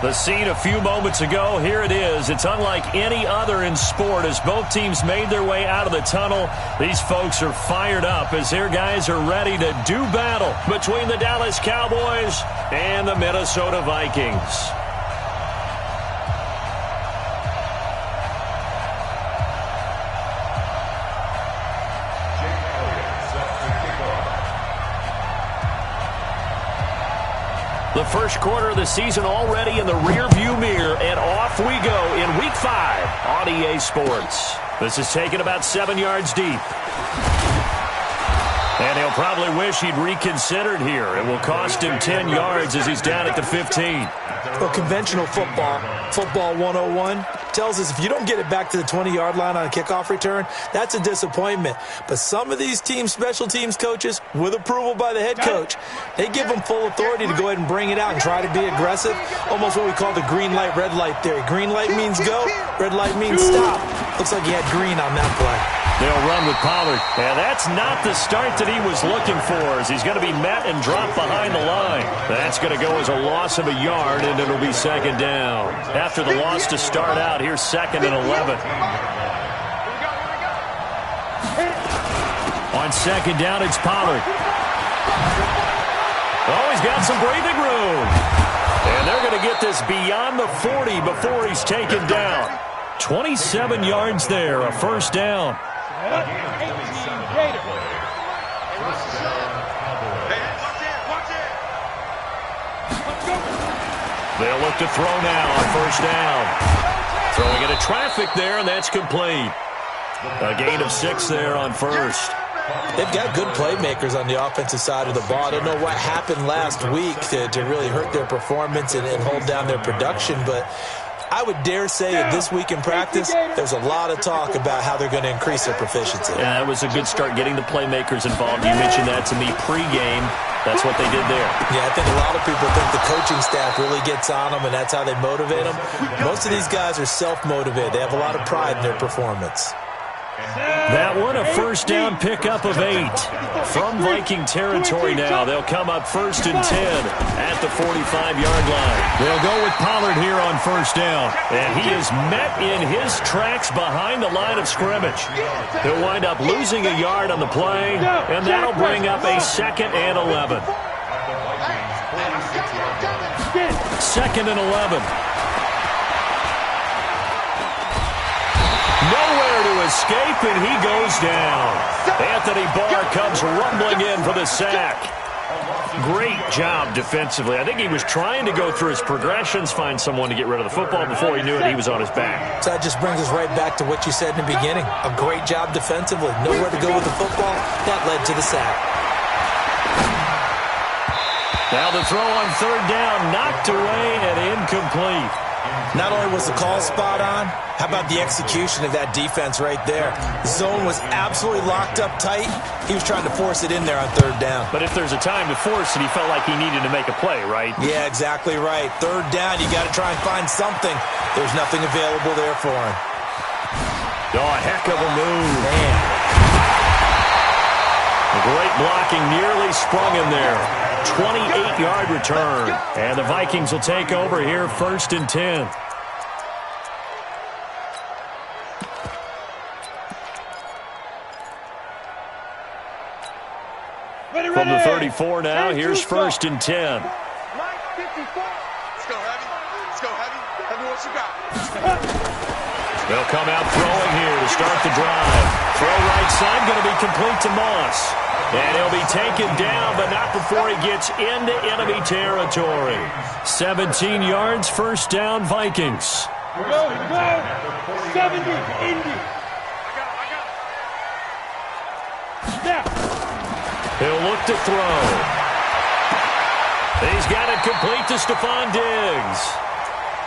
The scene a few moments ago, here it is. It's unlike any other in sport as both teams made their way out of the tunnel. These folks are fired up as their guys are ready to do battle between the Dallas Cowboys and the Minnesota Vikings. The first quarter of the season already in the rearview mirror, and off we go in Week 5 on EA Sports. This is taken about 7 yards deep. And he'll probably wish he'd reconsidered here. It will cost him 10 yards as he's down at the 15. Well, conventional football 101, tells us if you don't get it back to the 20-yard line on a kickoff return, that's a disappointment. But some of these special teams coaches, with approval by the head coach, they give them full authority to go ahead and bring it out and try to be aggressive. Almost what we call the green light, red light theory. Green light means go, red light means stop. Looks like he had green on that play. They'll run with Pollard. And that's not the start that he was looking for, as he's going to be met and dropped behind the line. That's going to go as a loss of a yard, and it'll be second down. After the loss to start out, here's 2nd and 11. On second down, it's Pollard. Oh, he's got some breathing room. And they're going to get this beyond the 40 before he's taken down. 27 yards there, a first down. They'll look to throw now on first down. Throwing into traffic there, and that's complete. A gain of 6 there on first. They've got good playmakers on the offensive side of the ball. I don't know what happened last week to really hurt their performance and hold down their production, but I would dare say that this week in practice, there's a lot of talk about how they're going to increase their proficiency. Yeah, that was a good start getting the playmakers involved. You mentioned that to me pregame. That's what they did there. Yeah, I think a lot of people think the coaching staff really gets on them, and that's how they motivate them. Most of these guys are self-motivated. They have a lot of pride in their performance. That one, a first down pickup of 8. From Viking territory now, they'll come up 1st and 10 at the 45-yard line. They'll go with Pollard here on first down. And he is met in his tracks behind the line of scrimmage. He'll wind up losing a yard on the play, and that'll bring up a 2nd and 11. 2nd and 11. Nowhere to escape, and he goes down. Anthony Barr comes rumbling in for the sack. Great job defensively. I think he was trying to go through his progressions, find someone to get rid of the football. Before he knew it, he was on his back. So that just brings us right back to what you said in the beginning. A great job defensively. Nowhere to go with the football. That led to the sack. Now the throw on third down, knocked away and incomplete. Not only was the call spot on, how about the execution of that defense right there? The zone was absolutely locked up tight. He was trying to force it in there on third down. But if there's a time to force it, he felt like he needed to make a play, right? Yeah, exactly right. Third down, you got to try and find something. There's nothing available there for him. Oh, a heck of a move. Man. Great blocking, nearly sprung him there. 28-yard return. And the Vikings will take over here, 1st and 10. From the 34 now, here's 1st and 10. Let's go, Heavy. Let's go, Heavy. Heavy, what you got? They'll come out throwing here to start the drive. Throw right side, going to be complete to Moss. And he'll be taken down, but not before he gets into enemy territory. 17 yards, first down, Vikings. Here we go. 70, Indy. Snap. He'll look to throw. He's got it complete to Stephon Diggs.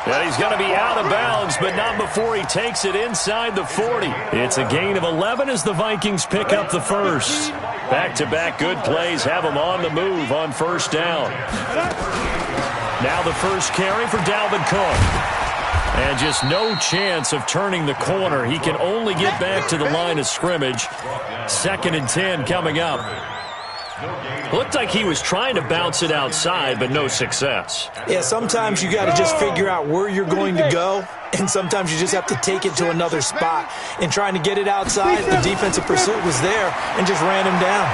And he's going to be out of bounds, but not before he takes it inside the 40. It's a gain of 11 as the Vikings pick up the first. Back-to-back good plays have them on the move on first down. Now the first carry for Dalvin Cook. And just no chance of turning the corner. He can only get back to the line of scrimmage. 2nd and 10 coming up. Looked like he was trying to bounce it outside, but no success. Yeah, sometimes you got to just figure out where you're going to go, and sometimes you just have to take it to another spot. And trying to get it outside, the defensive pursuit was there and just ran him down.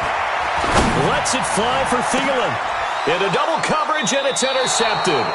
Lets it fly for Thielen. In a double coverage, and it's intercepted.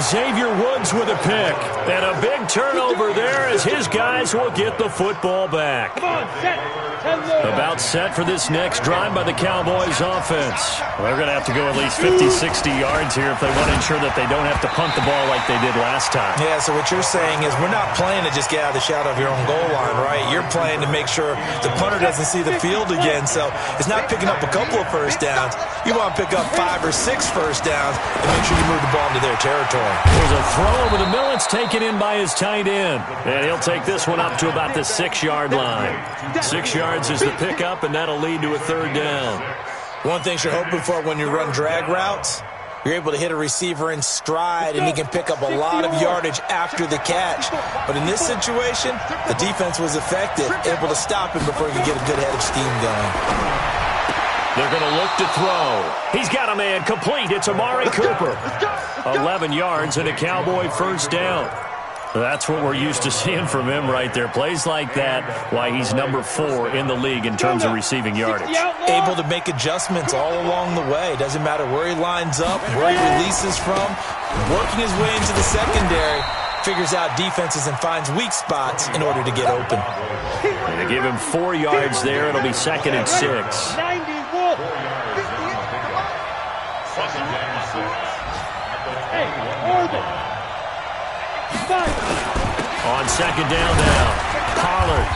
Xavier Woods with a pick. And a big turnover there as his guys will get the football back. Come on, set. About set for this next drive by the Cowboys offense. They're going to have to go at least 50, 60 yards here if they want to ensure that they don't have to punt the ball like they did last time. Yeah, so what you're saying is we're not playing to just get out of the shadow of your own goal line, right? You're playing to make sure the punter doesn't see the field again. So it's not picking up a couple of first downs. You want to pick up 5 or 6 first downs and make sure you move the ball into their territory. There's a throw over the middle. It's taken in by his tight end. And he'll take this one up to about the 6-yard line. 6 yards is the pickup, and that'll lead to a third down. One thing you're hoping for when you run drag routes, you're able to hit a receiver in stride, and he can pick up a lot of yardage after the catch. But in this situation, the defense was effective, able to stop him before he could get a good head of steam going. They're going to look to throw. He's got a man complete. It's Amari Cooper. 11 yards and a Cowboy first down. That's what we're used to seeing from him right there. Plays like that, why he's number 4 in the league in terms of receiving yardage. Able to make adjustments all along the way. Doesn't matter where he lines up, where he releases from. Working his way into the secondary, figures out defenses and finds weak spots in order to get open. And they give him 4 yards there. It'll be 2nd and 6. 91. Hey, Oregon. On 2nd down now, Pollard.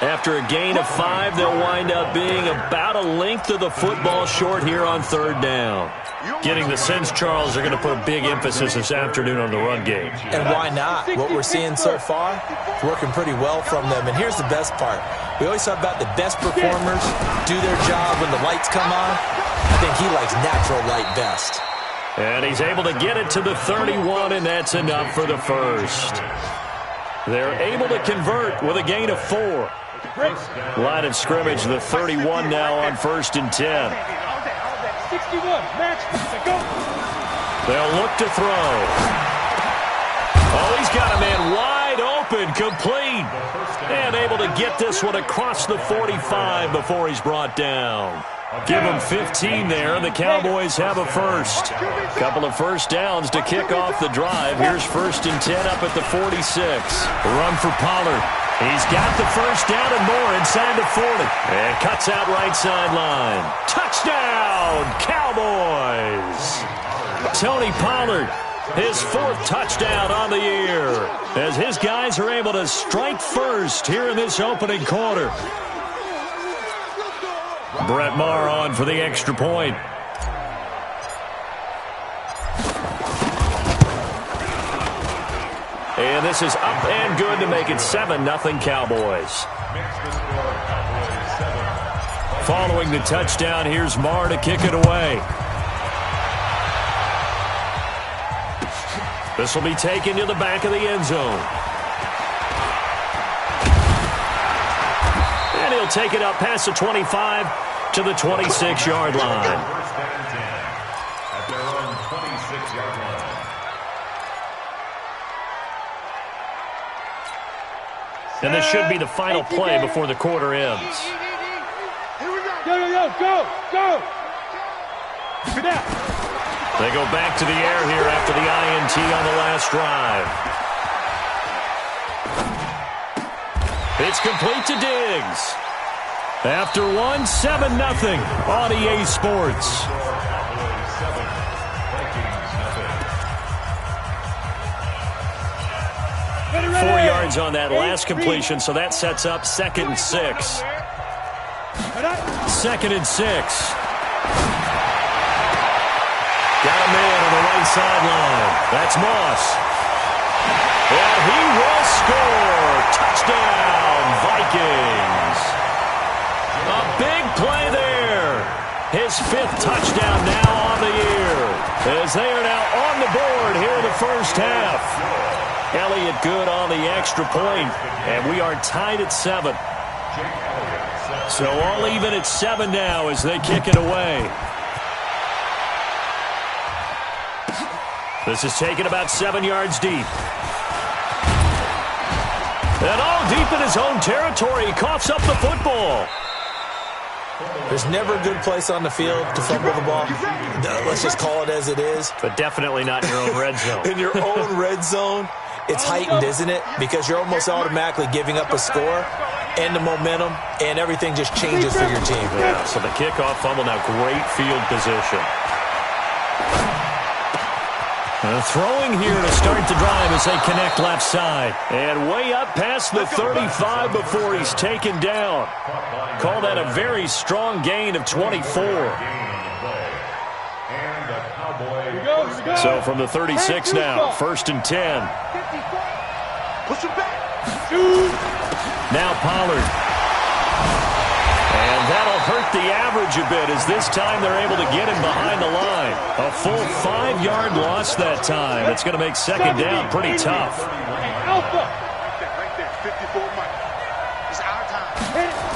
After a gain of 5, they'll wind up being about a length of the football short here on 3rd down. Getting the sense, Charles, they're going to put a big emphasis this afternoon on the run game. And why not? What we're seeing so far, it's working pretty well from them. And here's the best part. We always talk about the best performers do their job when the lights come on. I think he likes natural light best. And he's able to get it to the 31, and that's enough for the first. They're able to convert with a gain of 4. Line of scrimmage, the 31 now on 1st and 10. 61, match, go. They'll look to throw. Oh, he's got a man wide open, complete. And able to get this one across the 45 before he's brought down. Give them 15 there, and the Cowboys have a first. Couple of first downs to kick off the drive. Here's 1st and 10 up at the 46. Run for Pollard. He's got the first down and more inside the 40. And cuts out right sideline. Touchdown, Cowboys! Tony Pollard, his 4th touchdown on the year, as his guys are able to strike first here in this opening quarter. Brett Maher on for the extra point. And this is up and good to make it 7-0 Cowboys. Following the touchdown, here's Maher to kick it away. This will be taken to the back of the end zone. And he'll take it up past the 25 to the 26-yard line. And this should be the final play before the quarter ends. Go. They go back to the air here after the INT on the last drive. It's complete to Diggs. After 7-0 on EA Sports. Ready. 4 yards on that last completion, so that sets up 2nd and 6. 2nd and 6. Got a man on the right sideline. That's Moss. And he will score. Touchdown, Vikings. A big play there. His 5th touchdown now on the year, as they are now on the board here in the first half. Elliott good on the extra point, and we are tied at 7. So all even at 7 now as they kick it away. This is taken about 7 yards deep. And all deep in his own territory. He coughs up the football. There's never a good place on the field to fumble the ball. Let's just call it as it is. But definitely not in your own red zone. In your own red zone, it's heightened, isn't it? Because you're almost automatically giving up a score and the momentum, and everything just changes for your team. Yeah, so the kickoff fumble, now great field position. Throwing here to start the drive as they connect left side. And way up past the 35 before he's taken down. Call that a very strong gain of 24. So from the 36 now, 1st and 10. Push him back. Now Pollard. And that'll hurt the average a bit as this time they're able to get him behind the line. A full 5-yard loss that time. It's going to make second down pretty tough. Right there, 54 Mike. It's our time.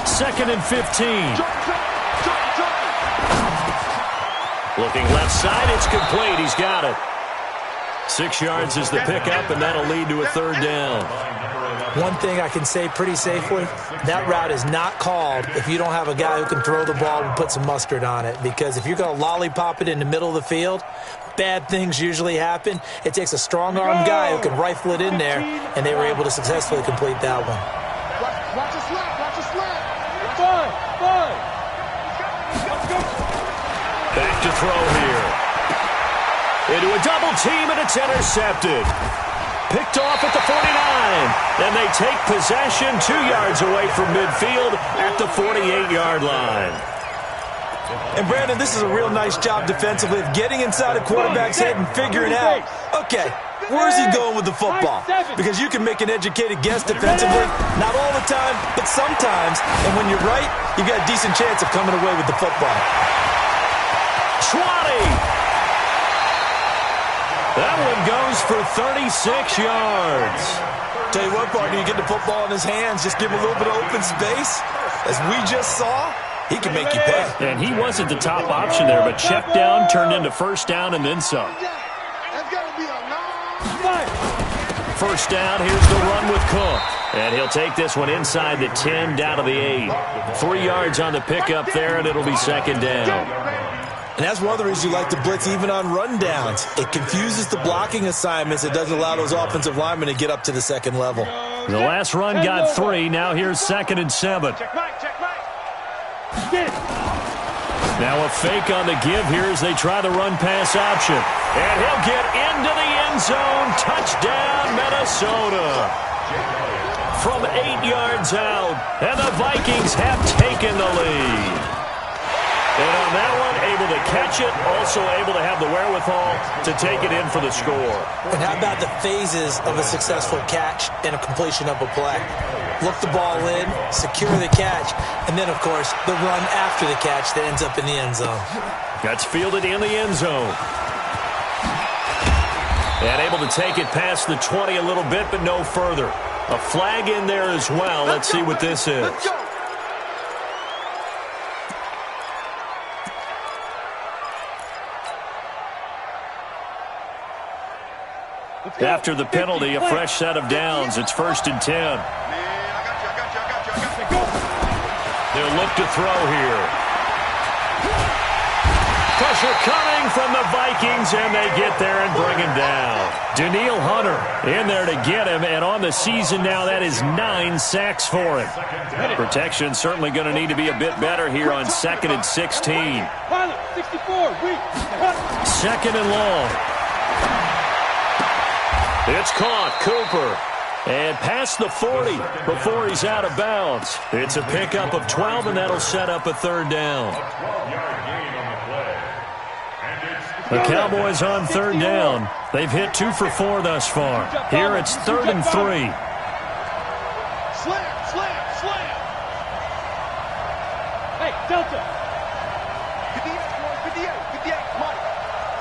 2nd and 15. Looking left side, it's complete. He's got it. 6 yards is the pickup, and that'll lead to a 3rd down. One thing I can say pretty safely, that route is not called if you don't have a guy who can throw the ball and put some mustard on it. Because if you're going to lollipop it in the middle of the field, bad things usually happen. It takes a strong-armed guy who can rifle it in there, and they were able to successfully complete that one. Watch the slap. Watch the slap. Five. Back to throw here. Into a double team, and it's intercepted. Picked off at the 49, and they take possession 2 yards away from midfield at the 48-yard line. And, Brandon, this is a real nice job defensively of getting inside a quarterback's head and figuring out, okay, where's he going with the football? Because you can make an educated guess defensively, not all the time, but sometimes. And when you're right, you got a decent chance of coming away with the football. 20. That one goes for 36 yards. Tell you what, partner, you get the football in his hands, just give him a little bit of open space. As we just saw, he can make you pay. And he wasn't the top option there, but check down turned into 1st down and then some. That's got to be a long 1st down, here's the run with Cook. And he'll take this one inside the 10 down to the 8. 3 yards on the pickup there, and it'll be 2nd down. And that's one of the reasons you like to blitz even on rundowns. It confuses the blocking assignments. It doesn't allow those offensive linemen to get up to the 2nd level. The last run got 3. Now here's 2nd and 7. Check Mike. Now a fake on the give here as they try the run-pass option. And he'll get into the end zone. Touchdown, Minnesota. From 8 yards out. And the Vikings have taken the lead. And on that one, able to catch it, also able to have the wherewithal to take it in for the score. And how about the phases of a successful catch and a completion of a play? Look the ball in, secure the catch, and then, of course, the run after the catch that ends up in the end zone. That's fielded in the end zone. And able to take it past the 20 a little bit, but no further. A flag in there as well. Let's see what this is. After the penalty, a fresh set of downs. It's 1st and 10. Man, I got you. They'll look to throw here. Pressure coming from the Vikings, and they get there and bring him down. Danielle Hunter in there to get him, and on the season now, that is 9 sacks for him. Protection certainly going to need to be a bit better here on 2nd and 16. 64, 2nd and long. It's caught, Cooper. And past the 40 before he's out of bounds. It's a pickup of 12, and that'll set up a 3rd down. The Cowboys on 3rd down. They've hit 2 for 4 thus far. Here it's 3rd and 3. Slam. Hey, Delta. 58, Mike.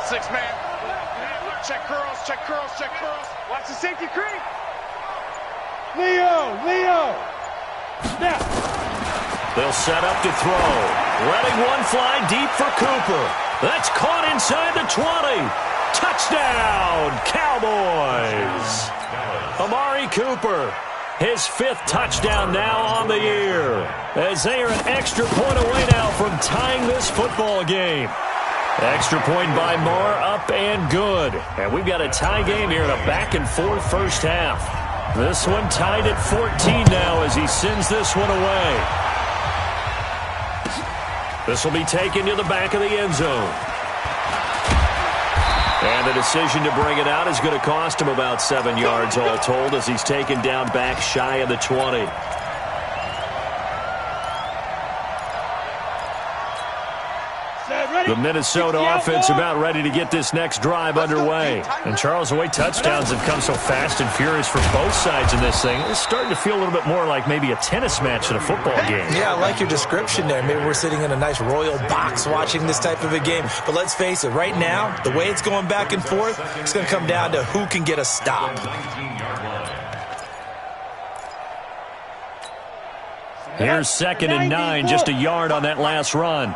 6-man. Check curls. Watch the safety creep. Leo. Now. They'll set up to throw. Letting one fly deep for Cooper. That's caught inside the 20. Touchdown, Cowboys. Amari Cooper, his 5th touchdown now on the year, as they are an extra point away now from tying this football game. Extra point by Moore, up and good. And we've got a tie game here in a back-and-forth first half. This one tied at 14 now as he sends this one away. This will be taken to the back of the end zone. And the decision to bring it out is going to cost him about 7 yards all told as he's taken down back shy of the 20. The Minnesota offense about ready to get this next drive underway. And Charles, the way touchdowns have come so fast and furious for both sides in this thing, it's starting to feel a little bit more like maybe a tennis match than a football game. Yeah, I like your description there. Maybe we're sitting in a nice royal box watching this type of a game. But let's face it, right now, the way it's going back and forth, it's going to come down to who can get a stop. Here's 2nd and 9, just a yard on that last run.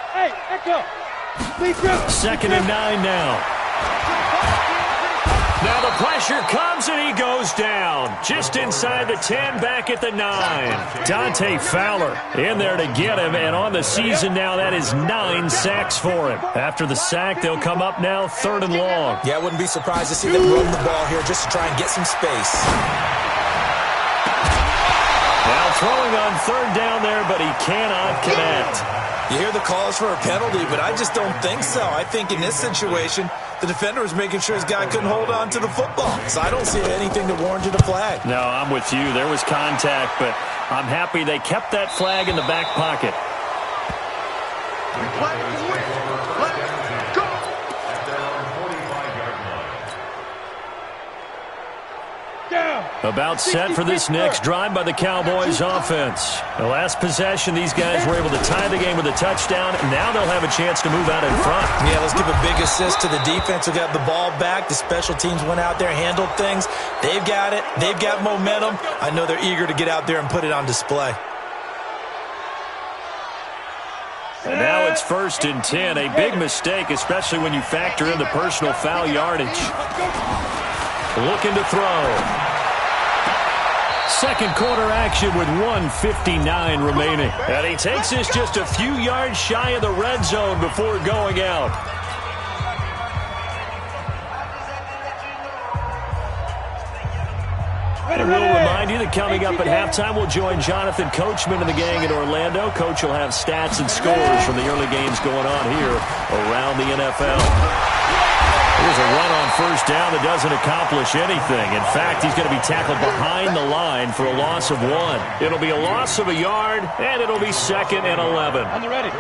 Hey, Echo. 2nd and 9 now. Now the pressure comes and he goes down. Just inside the 10, back at the 9. Dante Fowler in there to get him, and on the season now that is 9 sacks for him. After the sack, they'll come up now 3rd and long. Yeah, I wouldn't be surprised to see them run the ball here just to try and get some space. Now throwing on 3rd down there, but he cannot connect. You hear the calls for a penalty, but I just don't think so. I think in this situation, the defender was making sure his guy couldn't hold on to the football. So I don't see anything that warranted a flag. No, I'm with you. There was contact, but I'm happy they kept that flag in the back pocket. About set for this next drive by the Cowboys offense. The last possession, these guys were able to tie the game with a touchdown, and now they'll have a chance to move out in front. Yeah, let's give a big assist to the defense who got the ball back. The special teams went out there, handled things. They've got it. They've got momentum. I know they're eager to get out there and put it on display. And now it's 1st and 10. A big mistake, especially when you factor in the personal foul yardage. Looking to throw. Second quarter action with 1:59 remaining. And he takes this just a few yards shy of the red zone before going out. And we'll remind you that coming up at halftime, we'll join Jonathan Coachman and the gang in Orlando. Coach will have stats and scores from the early games going on here around the NFL. Here's a run on 1st down that doesn't accomplish anything. In fact, he's going to be tackled behind the line for a loss of 1. It'll be a loss of a yard, and it'll be 2nd and 11. On the ready.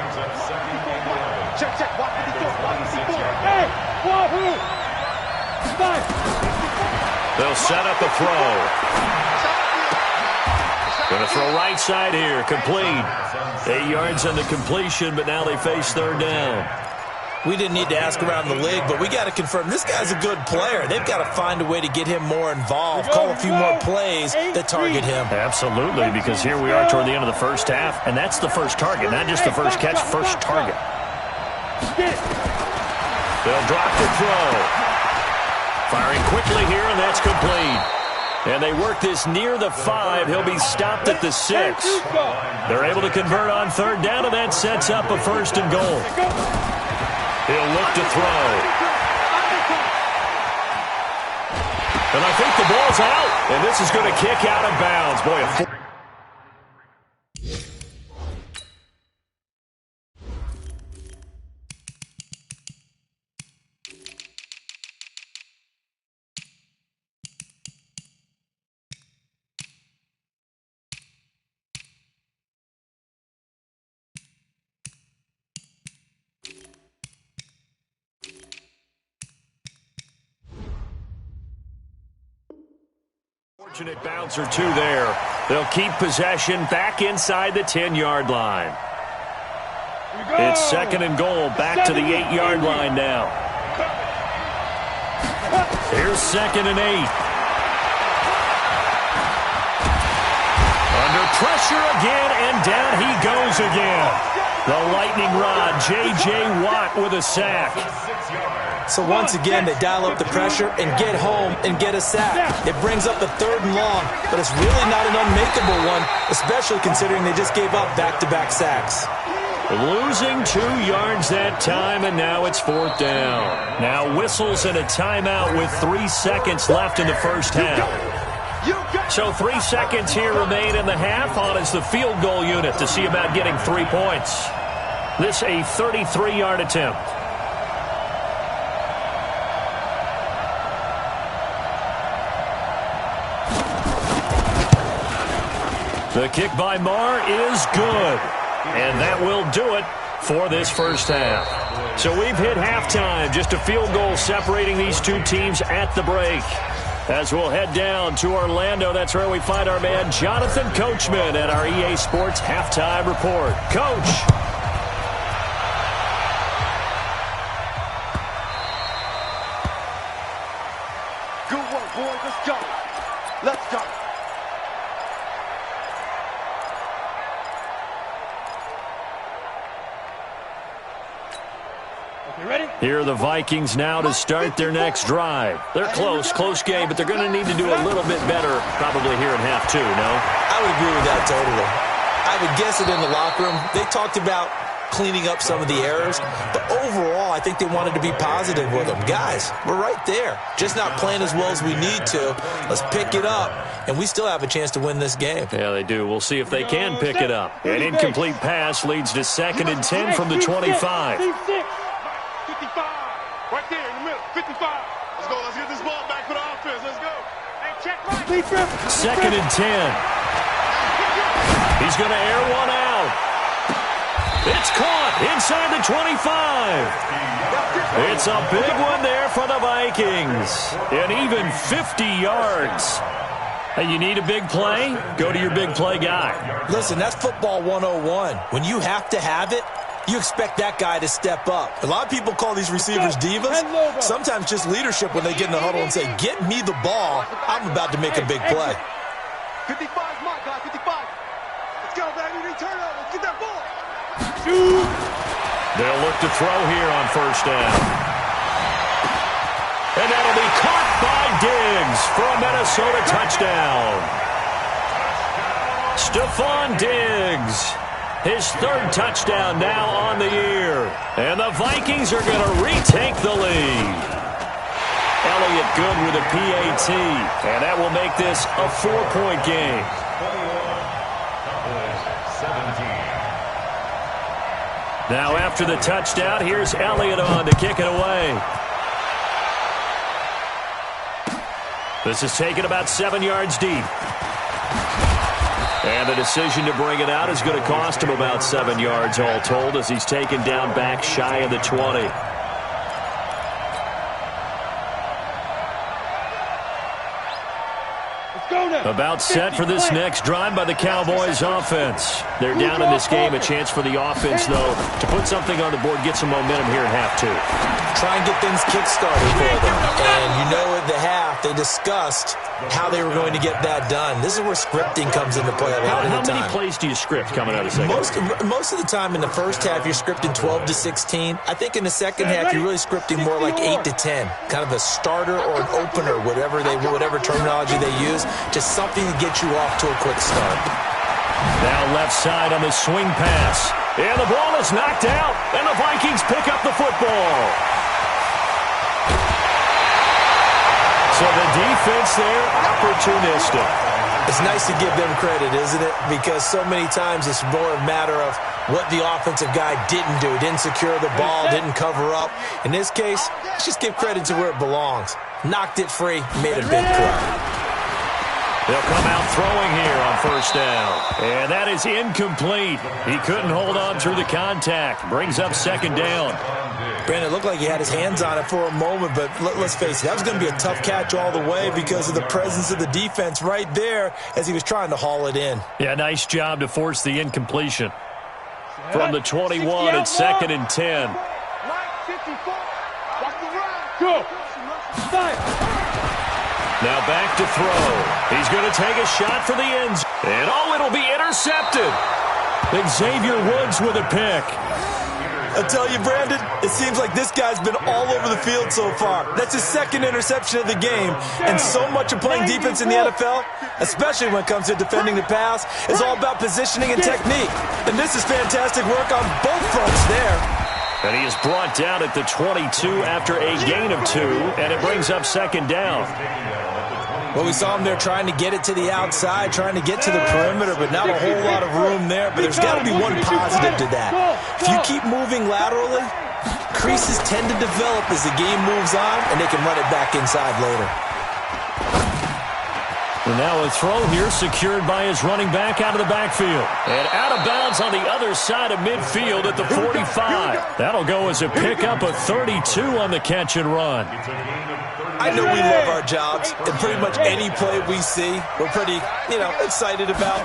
Check, check. Watch what he's doing. Watch what he's doing. Hey, wahoo! 5. They'll set up a throw. Going to throw right side here. Complete. 8 yards on the completion, but now they face 3rd down. We didn't need to ask around the league, but we got to confirm this guy's a good player. They've got to find a way to get him more involved, call a few more plays that target him. Absolutely, because here we are toward the end of the first half, and that's the first target, not just the first catch, first target. They'll drop the throw. Firing quickly here, and that's complete. And they work this near the 5. He'll be stopped at the 6. They're able to convert on 3rd down, and that sets up a 1st and goal. He'll look to throw. And I think the ball's out. And this is going to kick out of bounds. Boy, fortunate bounce or 2 there. They'll keep possession back inside the 10-yard line. It's 2nd and goal, back to the 8-yard line now. Here's 2nd and 8. pressure again, and down he goes again. The lightning rod, J.J. Watt with a sack. So once again, they dial up the pressure and get home and get a sack. It brings up a 3rd and long, but it's really not an unmakeable one, especially considering they just gave up back-to-back sacks. Losing 2 yards that time, and now it's 4th down. Now whistles and a timeout with 3 seconds left in the first half. So 3 seconds here remain in the half. On is the field goal unit to see about getting 3 points. This a 33-yard attempt. The kick by Marr is good. And that will do it for this first half. So we've hit halftime. Just a field goal separating these 2 teams at the break. As we'll head down to Orlando, that's where we find our man Jonathan Coachman at our EA Sports Halftime Report. Coach. Good work, boys. Let's go. Let's go. Here are the Vikings now to start their next drive. They're close game, but they're going to need to do a little bit better probably here in half 2, no? I would agree with that totally. I would guess it in the locker room. They talked about cleaning up some of the errors, but overall, I think they wanted to be positive with them. Guys, we're right there. Just not playing as well as we need to. Let's pick it up, and we still have a chance to win this game. Yeah, they do. We'll see if they can pick it up. An incomplete pass leads to 2nd and 10 from the 25. 55. Right there in the middle. 55. Let's go. Let's get this ball back for the offense. Let's go. Hey, check right. 2nd and 10. He's going to air one out. It's caught inside the 25. It's a big one there for the Vikings. And even 50 yards. Hey, you need a big play? Go to your big play guy. Listen, that's football 101. When you have to have it, you expect that guy to step up. A lot of people call these receivers divas. Sometimes just leadership when they get in the huddle and say, get me the ball. I'm about to make a big play. 55 is my guy. 55. Let's go, baby. Return up. Let's get that ball. They'll look to throw here on 1st down. And that'll be caught by Diggs for a Minnesota touchdown. Stephon Diggs. His 3rd touchdown now on the year. And the Vikings are going to retake the lead. Elliott good with a PAT. And that will make this a 4-point game. Now after the touchdown, here's Elliott on to kick it away. This is taken about 7 yards deep. And the decision to bring it out is going to cost him about 7 yards all told as he's taken down back shy of the 20. About set for this next drive by the Cowboys offense. They're down in this game. A chance for the offense, though, to put something on the board, get some momentum here in half 2. Try and get things kick-started for them. And you know at the half, they discussed how they were going to get that done. This is where scripting comes into play a lot of the time. How many plays do you script coming out of the second? Most of the time in the first half, you're scripting 12 to 16. I think in the second half, you're really scripting more like 8 to 10. Kind of a starter or an opener, whatever terminology they use. Just something to get you off to a quick start. Now left side on the swing pass. And the ball is knocked out. And the Vikings pick up the football. So the defense there, opportunistic. It's nice to give them credit, isn't it? Because so many times it's more a matter of what the offensive guy didn't do. Didn't secure the ball, didn't cover up. In this case, let's just give credit to where it belongs. Knocked it free, made a big play. They'll come out throwing here on 1st down. And that is incomplete. He couldn't hold on through the contact. Brings up 2nd down. Brandon, it looked like he had his hands on it for a moment, but let's face it, that was going to be a tough catch all the way because of the presence of the defense right there as he was trying to haul it in. Yeah, nice job to force the incompletion. From the 21, it's 2nd and 10. Go. Five. Now back to throw. He's going to take a shot for the end zone. And it'll be intercepted. Xavier Woods with a pick. I tell you, Brandon, it seems like this guy's been all over the field so far. That's his second interception of the game. And so much of playing defense in the NFL, especially when it comes to defending the pass, is all about positioning and technique. And this is fantastic work on both fronts there. And he is brought down at the 22 after a gain of 2, and it brings up second down. Well, we saw him there trying to get it to the outside, trying to get to the perimeter, but not a whole lot of room there. But there's got to be one positive to that. If you keep moving laterally, creases tend to develop as the game moves on, and they can run it back inside later. And now a throw here secured by his running back out of the backfield. And out of bounds on the other side of midfield at the 45. That'll go as a pickup of 32 on the catch and run. I know we love our jobs, and pretty much any play we see, we're pretty, excited about.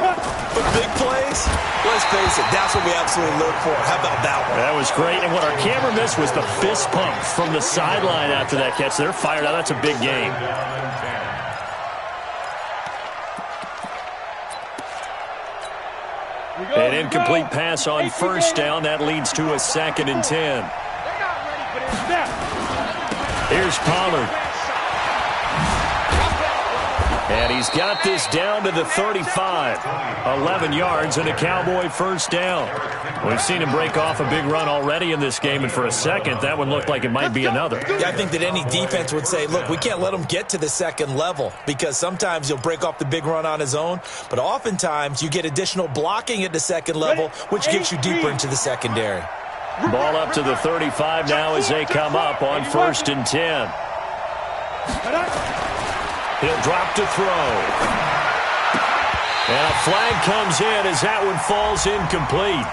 But big plays, let's face it, that's what we absolutely look for. How about that one? That was great, and what our camera missed was the fist pump from the sideline after that catch. They're fired out. That's a big game. An incomplete pass on first down. That leads to a 2nd and 10. Here's Pollard. And he's got this down to the 35. 11 yards and a Cowboy first down. We've seen him break off a big run already in this game, and for a second, that one looked like it might be another. Yeah, I think that any defense would say, look, we can't let him get to the second level, because sometimes he'll break off the big run on his own, but oftentimes you get additional blocking at the second level, which gets you deeper into the secondary. Ball up to the 35 now as they come up on 1st and 10. He'll drop to throw. And a flag comes in as that one falls incomplete.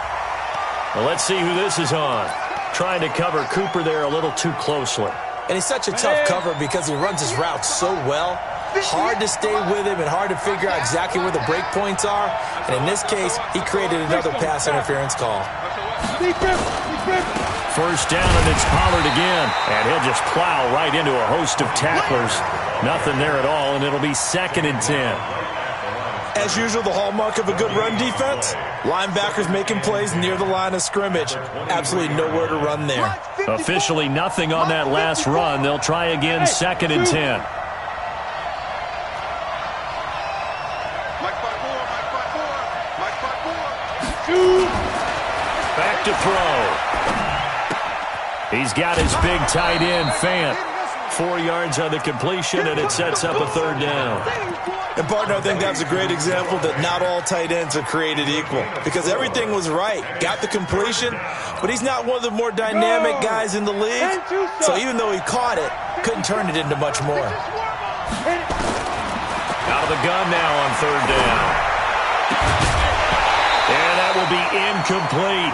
Well, let's see who this is on. Trying to cover Cooper there a little too closely. And he's such a tough cover because he runs his route so well. Hard to stay with him and hard to figure out exactly where the break points are. And in this case, he created another pass interference call. First down, and it's Pollard again. And he'll just plow right into a host of tacklers. Nothing there at all, and it'll be 2nd and 10. As usual, the hallmark of a good run defense, linebackers making plays near the line of scrimmage. Absolutely nowhere to run there. Officially nothing on that last run. They'll try again, 2nd and 10. Back to throw. He's got his big tight end, Fant. 4 yards on the completion, and it sets up a 3rd down. And, partner, I think that's a great example that not all tight ends are created equal, because everything was right. Got the completion, but he's not one of the more dynamic guys in the league. So even though he caught it, couldn't turn it into much more. Out of the gun now on 3rd down. And that will be incomplete.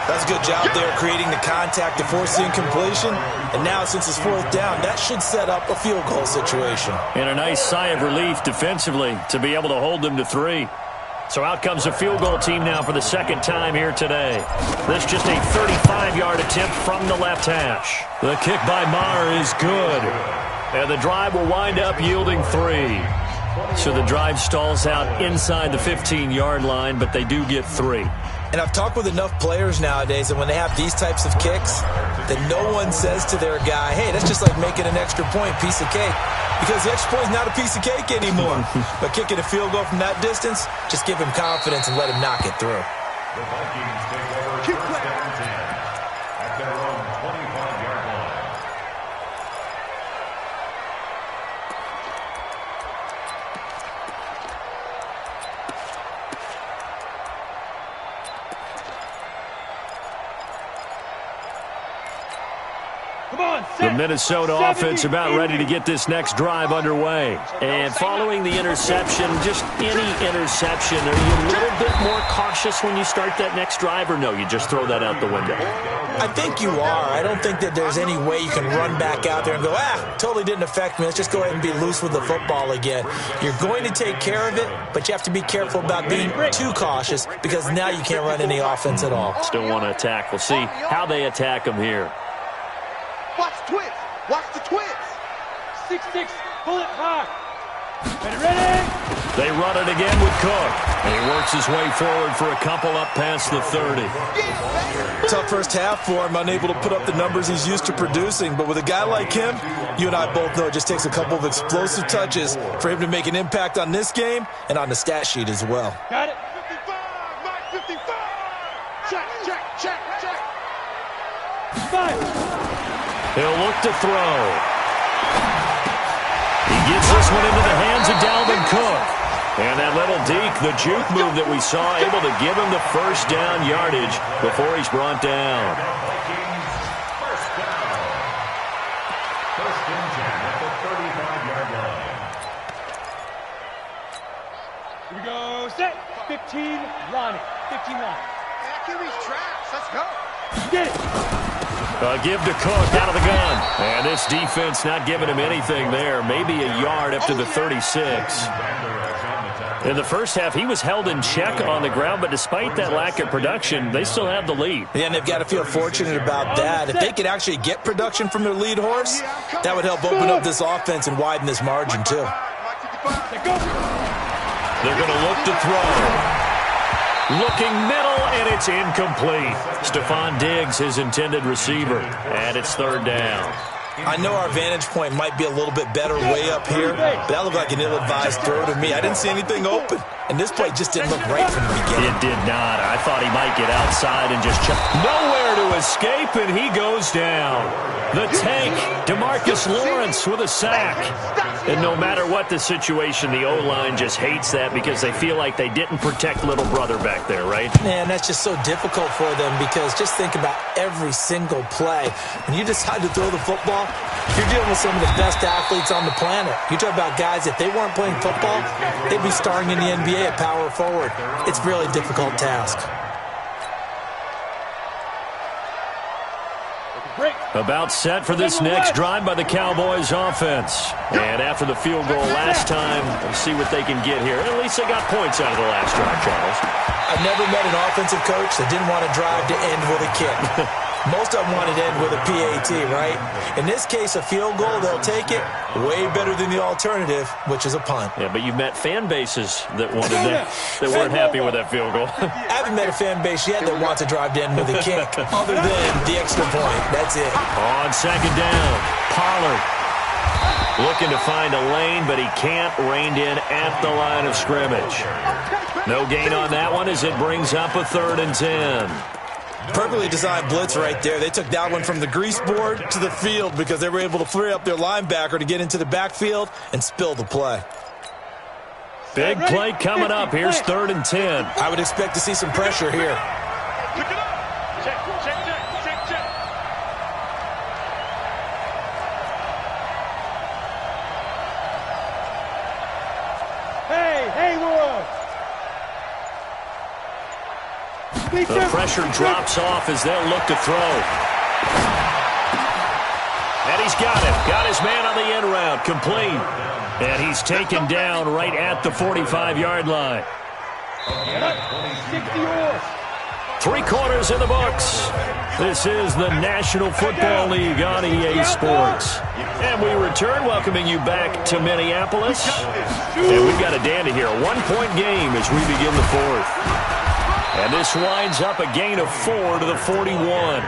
That's a good job there creating the contact to force the incompletion. And now, since it's 4th down, that should set up a field goal situation. And a nice sigh of relief defensively to be able to hold them to 3. So out comes a field goal team now for the 2nd time here today. This just a 35-yard attempt from the left hash. The kick by Maher is good. And the drive will wind up yielding 3. So the drive stalls out inside the 15-yard line, but they do get 3. And I've talked with enough players nowadays that when they have these types of kicks, that no one says to their guy, hey, that's just like making an extra point, piece of cake. Because the extra point is not a piece of cake anymore. But kicking a field goal from that distance, just give him confidence and let him knock it through. The Vikings take over first down 10 at their own 25-yard line. The Minnesota offense about ready to get this next drive underway. And following the interception, just any interception, are you a little bit more cautious when you start that next drive, or no, you just throw that out the window? I think you are. I don't think that there's any way you can run back out there and go, totally didn't affect me. Let's just go ahead and be loose with the football again. You're going to take care of it, but you have to be careful about being too cautious because now you can't run any offense at all. Still want to attack. We'll see how they attack them here. Watch the twist. Watch the twist. 6-6, pull it high. Ready? They run it again with Cook. And he works his way forward for a couple up past the 30. Tough first half for him, unable to put up the numbers he's used to producing. But with a guy like him, you and I both know it just takes a couple of explosive touches for him to make an impact on this game and on the stat sheet as well. Got it. 55, Mike 55. Check, check, check, check. 5. He'll look to throw. He gets this one into the hands of Dalvin Cook. And that little deke, the juke move that we saw, able to give him the first down yardage before he's brought down. First and 10 at the 35-yard line. Here we go. Set. 15. Ronnie. 15 line. Accuracy's traps. Let's go. Get it. Give to Cook out of the gun. And this defense not giving him anything there. Maybe a yard up to the 36. In the first half, he was held in check on the ground, but despite that lack of production, they still have the lead. Yeah, and they've got to feel fortunate about that. If they could actually get production from their lead horse, that would help open up this offense and widen this margin, too. Mike 55. Let go. They're going to look to throw. Looking middle, and it's incomplete. Stephon Diggs, his intended receiver, and it's third down. I know our vantage point might be a little bit better way up here, but that looked like an ill-advised throw to me. I didn't see anything open, and this play just didn't look right from the beginning. It did not. I thought he might get outside and just nowhere to escape, and he goes down. The tank, DeMarcus Lawrence with a sack. And no matter what the situation, the O-line just hates that because they feel like they didn't protect little brother back there, right? Man, that's just so difficult for them because just think about every single play. When you decide to throw the football, you're dealing with some of the best athletes on the planet. You talk about guys, if they weren't playing football, they'd be starring in the NBA at power forward. It's a really difficult task. About set for this next drive by the Cowboys offense. And after the field goal last time, let's see what they can get here. At least they got points out of the last drive, Charles. I've never met an offensive coach that didn't want to drive to end with a kick. Most of them wanted to end with a PAT, right? In this case, a field goal, they'll take it. Way better than the alternative, which is a punt. Yeah, but you've met fan bases that wanted that weren't happy with that field goal. I haven't met a fan base yet that wants to drive to end with a kick, other than the extra point. That's it. On second down, Pollard looking to find a lane, but he can't, reined in at the line of scrimmage. No gain on that one as it brings up a 3rd and 10. Perfectly designed blitz right there. They took that one from the grease board to the field because they were able to free up their linebacker to get into the backfield and spill the play. Big play coming up. Here's 3rd and 10. I would expect to see some pressure here. Pick it up. Check, check, check, check, check. Hey, Haywood. The pressure drops off as they'll look to throw. And he's got it. Got his man on the end route. Complete. And he's taken down right at the 45-yard line. 60 yours. 3 quarters in the books. This is the National Football League on EA Sports. And we return, welcoming you back to Minneapolis. And we've got a dandy here. A 1-point game as we begin the 4th. And this winds up a gain of 4 to the 41.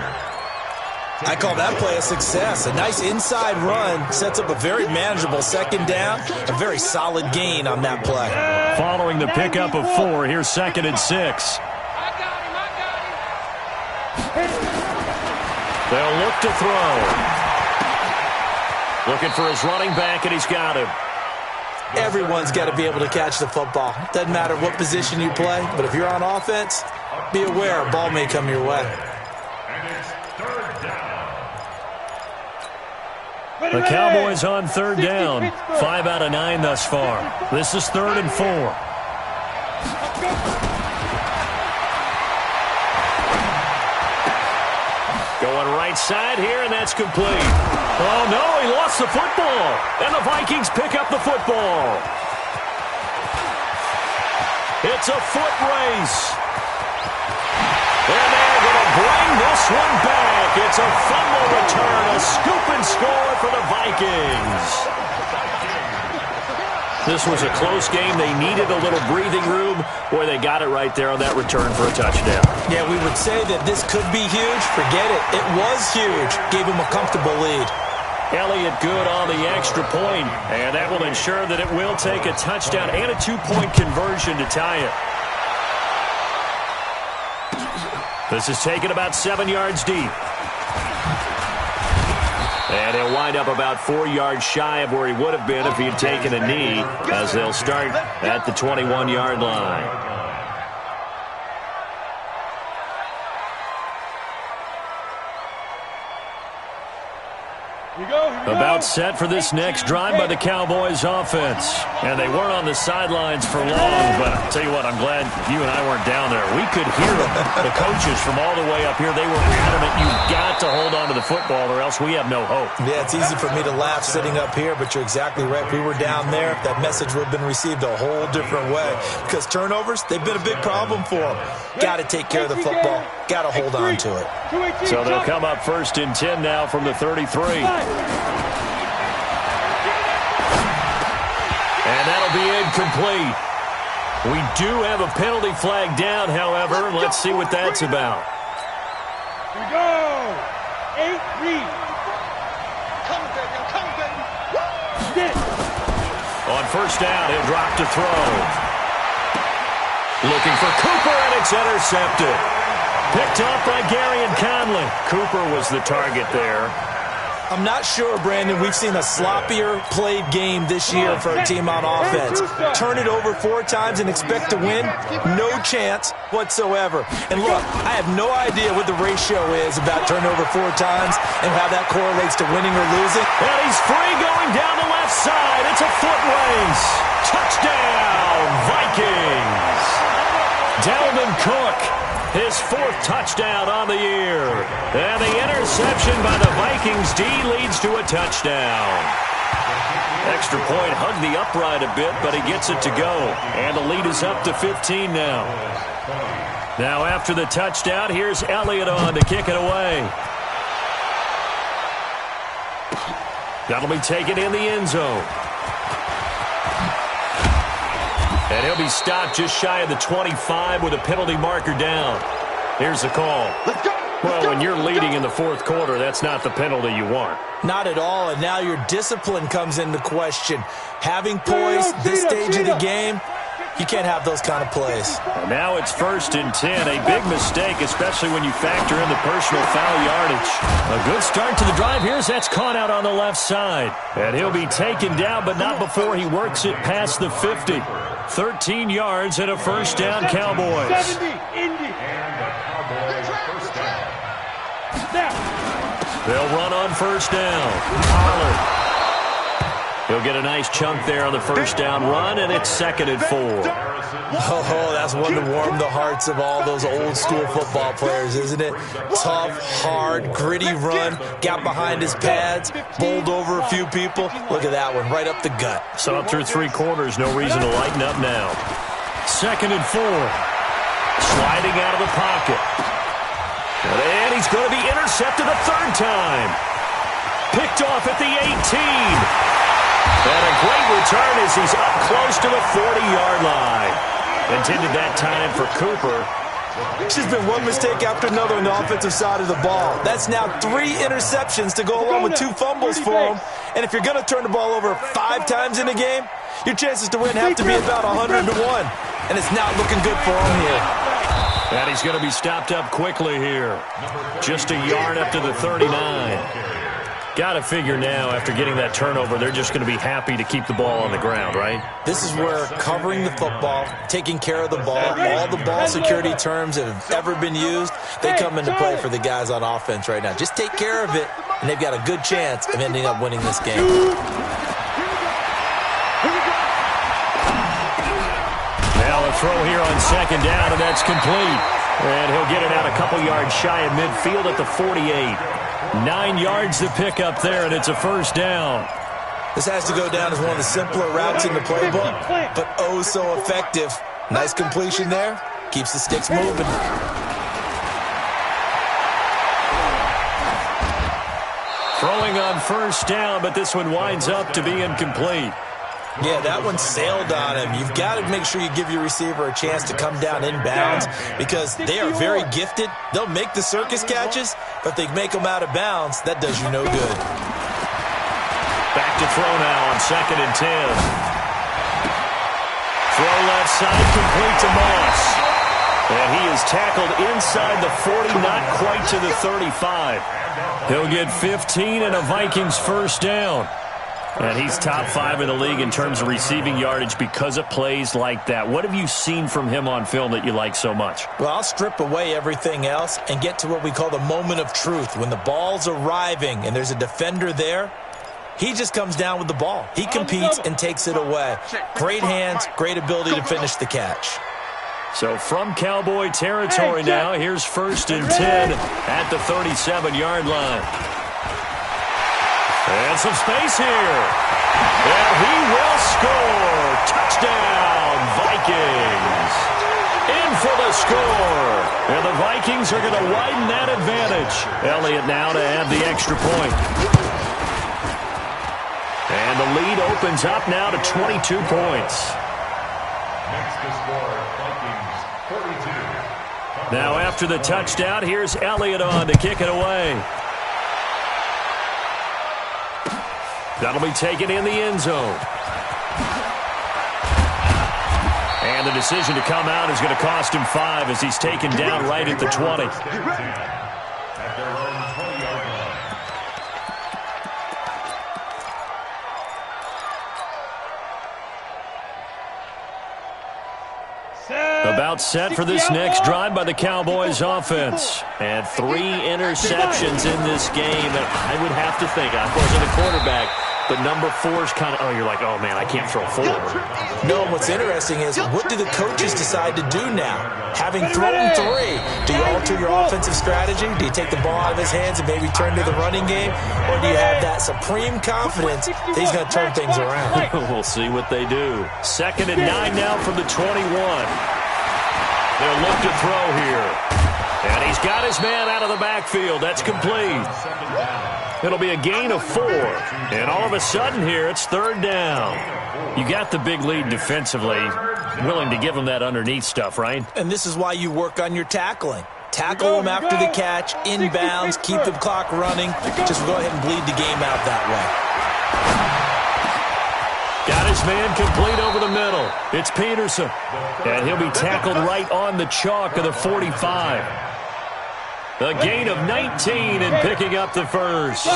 I call that play a success. A nice inside run sets up a very manageable second down. A very solid gain on that play. Following the pickup of 4, here's 2nd and 6. They'll look to throw. Looking for his running back, and he's got him. Everyone's got to be able to catch the football. Doesn't matter what position you play, but if you're on offense, be aware a ball may come your way. The Cowboys on 3rd down. 5 out of 9 thus far. This is 3rd and 4. Going right side here, and that's complete. Oh, no, he lost the football. And the Vikings pick up the football. It's a foot race. And they're going to bring this one back. It's a fumble return, a scoop and score for the Vikings. This was a close game. They needed a little breathing room. Boy, they got it right there on that return for a touchdown. Yeah, we would say that this could be huge. Forget it. It was huge. Gave him a comfortable lead. Elliott good on the extra point, and that will ensure that it will take a touchdown and a 2-point conversion to tie it. This is taken about 7 yards deep. And he'll wind up about 4 yards shy of where he would have been if he had taken a knee, as they'll start at the 21-yard line. About set for this next drive by the Cowboys offense. And they weren't on the sidelines for long, but I'll tell you what, I'm glad you and I weren't down there. We could hear them. The coaches from all the way up here, they were adamant, you've got to hold on to the football or else we have no hope. Yeah, it's easy for me to laugh sitting up here, but you're exactly right. If we were down there, that message would have been received a whole different way. Because turnovers, they've been a big problem for them. Got to take care of the football. Got to hold on to it. So they'll come up 1st and 10 now from the 33. And that'll be incomplete. We do have a penalty flag down, however. Let's see what that's about. Here we go. 8 read. Come, baby. Come, baby. Get it. On 1st down, he'll drop to throw. Looking for Cooper, and it's intercepted. Picked off by Gary and Conley. Cooper was the target there. I'm not sure, Brandon, we've seen a sloppier played game this year for a team on offense. Turn it over 4 times and expect to win? No chance whatsoever. And look, I have no idea what the ratio is about turnover 4 times and how that correlates to winning or losing. And he's free going down the left side. It's a foot race. Touchdown, Vikings. Dalvin Cook. His 4th touchdown on the year. And the interception by the Vikings D leads to a touchdown. Extra point hugged the upright a bit, but he gets it to go. And the lead is up to 15 now. Now after the touchdown, here's Elliott on to kick it away. That'll be taken in the end zone. And he'll be stopped just shy of the 25 with a penalty marker down. Here's the call. Well, when you're leading in the 4th quarter, that's not the penalty you want. Not at all, and now your discipline comes into question. Having poise this stage of the game, you can't have those kind of plays. And now it's 1st and 10. A big mistake, especially when you factor in the personal foul yardage. A good start to the drive here as that's caught out on the left side. And he'll be taken down, but not before he works it past the 50. 13 yards and a 1st down, Cowboys. 70, Indy. They'll run on 1st down. Pollard. He'll get a nice chunk there on the 1st down run, and it's 2nd and 4. Oh, that's one to warm the hearts of all those old school football players, isn't it? Tough, hard, gritty run, got behind his pads, bowled over a few people. Look at that one, right up the gut. So up through 3 quarters, no reason to lighten up now. 2nd and 4. Sliding out of the pocket. And he's going to be intercepted a 3rd time. Picked off at the 18. And a great return as he's up close to the 40-yard line. Intended that time for Cooper. It's just been one mistake after another on the offensive side of the ball. That's now 3 interceptions to go along with 2 fumbles for him. And if you're going to turn the ball over 5 times in a game, your chances to win have to be about 100 to 1. And it's not looking good for him here. And he's going to be stopped up quickly here. Just a yard up to the 39. Got to figure now, after getting that turnover, they're just going to be happy to keep the ball on the ground, right? This is where covering the football, taking care of the ball, all the ball security terms that have ever been used, they come into play for the guys on offense right now. Just take care of it, and they've got a good chance of ending up winning this game. Now a throw here on 2nd down, and that's complete. And he'll get it out a couple yards shy of midfield at the 48. 9 yards to pick up there, and it's a 1st down. This has to go down as one of the simpler routes in the playbook, but oh so effective. Nice completion there. Keeps the sticks moving. Throwing on 1st down, but this one winds up to be incomplete. Yeah, that one sailed on him. You've got to make sure you give your receiver a chance to come down inbounds because they are very gifted. They'll make the circus catches, but if they make them out of bounds, that does you no good. Back to throw now on 2nd and 10. Throw left side, complete to Moss. And he is tackled inside the 40, not quite to the 35. He'll get 15 and a Vikings first down. And he's top 5 in the league in terms of receiving yardage because of plays like that. What have you seen from him on film that you like so much? Well, I'll strip away everything else and get to what we call the moment of truth. When the ball's arriving and there's a defender there, he just comes down with the ball. He competes and takes it away. Great hands, great ability to finish the catch. So from Cowboy territory now, here's 1st and 10 at the 37-yard line. And some space here. And he will score. Touchdown, Vikings. In for the score. And the Vikings are going to widen that advantage. Elliott now to add the extra point. And the lead opens up now to 22 points. Next to score, Vikings 42. Now after the touchdown, here's Elliott on to kick it away. That'll be taken in the end zone. And the decision to come out is going to cost him 5 as he's taken down right at the 20. At their own 20-yard line. About set for this next drive by the Cowboys offense. And 3 interceptions in this game. And I would have to think, I wasn't a quarterback, but number 4 is kind of, you're like, oh, man, I can't throw 4. No, what's interesting is what do the coaches decide to do now? Having thrown 3, do you alter your offensive strategy? Do you take the ball out of his hands and maybe turn to the running game? Or do you have that supreme confidence that he's going to turn things around? We'll see what they do. 2nd and 9 now from the 21. They'll look to throw here. And he's got his man out of the backfield. That's complete. It'll be a gain of 4. And all of a sudden here, it's 3rd down. You got the big lead defensively. Willing to give him that underneath stuff, right? And this is why you work on your tackling. Tackle him after the catch, inbounds, keep the clock running. Just go ahead and bleed the game out that way. Got his man complete over the middle. It's Peterson. And he'll be tackled right on the chalk of the 45. A gain of 19 and picking up the first.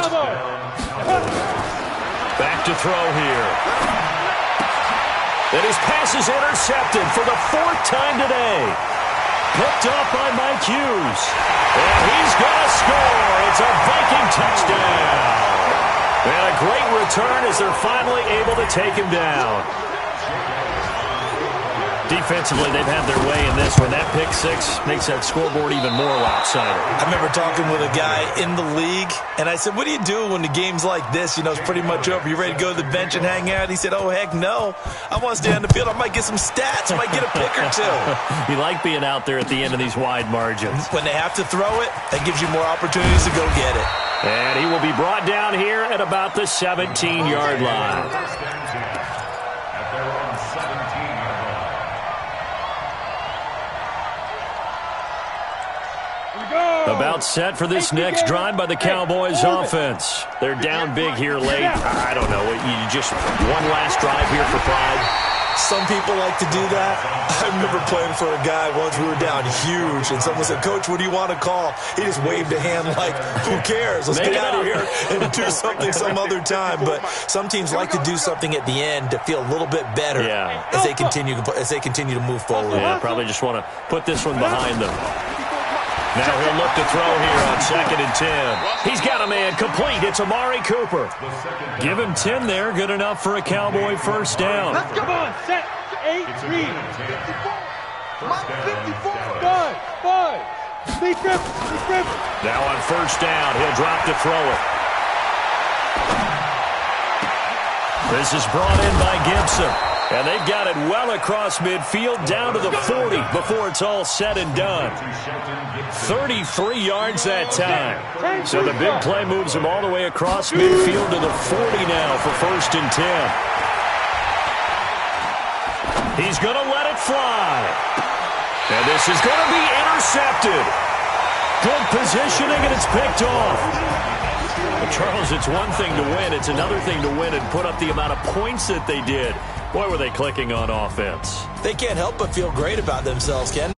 Back to throw here. And his pass is intercepted for the 4th time today. Picked up by Mike Hughes. And he's going to score. It's a Viking touchdown. And a great return as they're finally able to take him down. Defensively, they've had their way in this one. That pick 6 makes that scoreboard even more lopsided. I remember talking with a guy in the league, and I said, what do you do when the game's like this? You know, it's pretty much over. You ready to go to the bench and hang out? He said, oh, heck no. I want to stay on the field. I might get some stats. I might get a pick or 2. You like being out there at the end of these wide margins. When they have to throw it, that gives you more opportunities to go get it. And he will be brought down here at about the 17-yard line. At their own 17-yard line. About set for this next drive by the Cowboys offense. They're down big here late. I don't know. You just one last drive here for pride. Some people like to do that. I remember playing for a guy once. We were down huge, and someone said, Coach, what do you want to call? He just waved a hand like, who cares? Let's get out of here and do something some other time. But some teams like to do something at the end to feel a little bit better as they continue to move forward. Yeah, probably just want to put this one behind them. Now he'll look to throw here on 2nd and 10. He's got a man complete. It's Amari Cooper. Give him 10 there. Good enough for a Cowboy first down. Let's go on. Set. 8, 3. 5. Lead grip. Now on first down, he'll drop to throw it. This is brought in by Gibson. And they've got it well across midfield down to the 40 before it's all said and done. 33 yards that time. So the big play moves him all the way across midfield to the 40 now for 1st and 10. He's going to let it fly. And this is going to be intercepted. Good positioning, and it's picked off. Well, Charles, it's one thing to win. It's another thing to win and put up the amount of points that they did. Boy, were they clicking on offense. They can't help but feel great about themselves, Ken.